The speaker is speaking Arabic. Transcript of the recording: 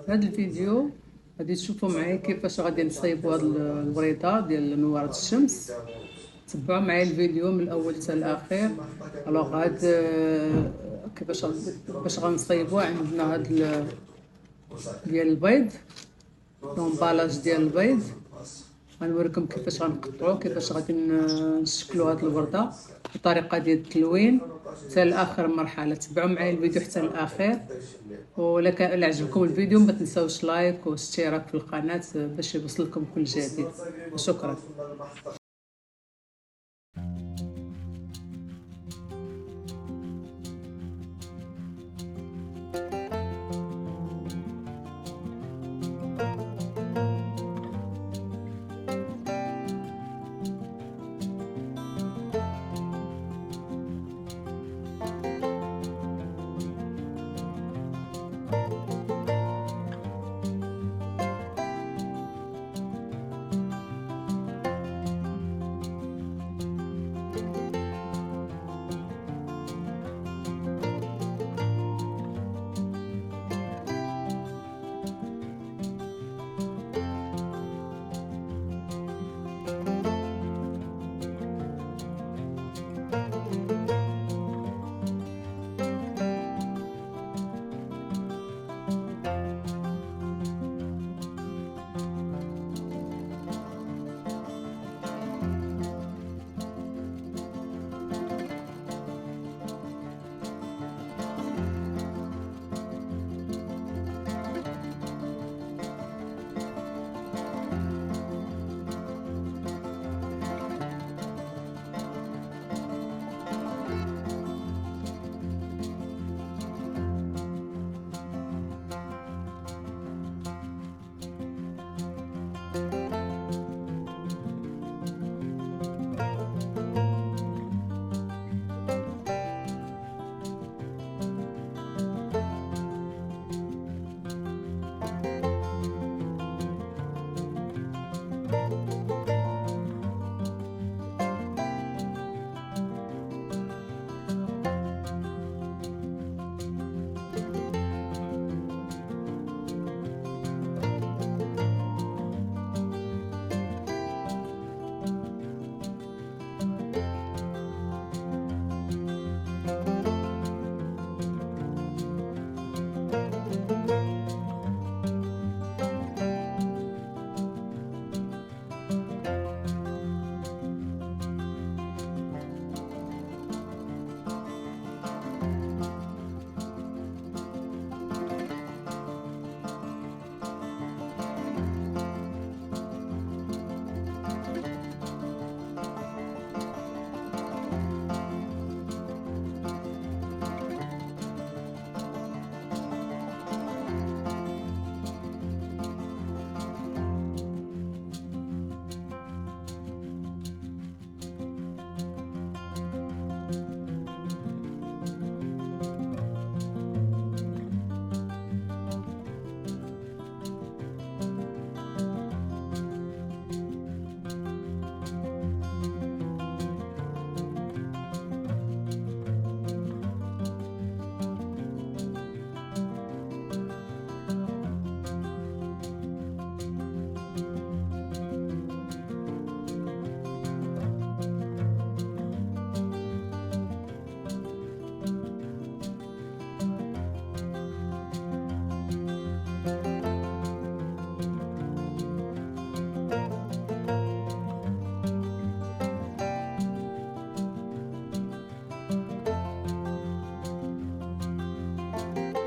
في هذا الفيديو غادي تشوفوا معايا كيفاش غادي نصايبوا هاد الوريضه ديال نوار الشمس. تبعوا معايا الفيديو من الاول حتى الاخير. الوغ هاد باش غنصايبوه عندنا هاد ديال البيض، لومبالاج ديال البيض. غنوريكم كيفاش غنقطعوه، كيفاش غادي نشكلوا هاد الورده، الطريقه ديال التلوين حتى لاخر مرحله. تبعوا معايا الفيديو حتى الاخير، ولا كان عجبكم الفيديو ما تنساوش لايك واشتراك في القناه باش يوصلكم كل جديد. شكرا.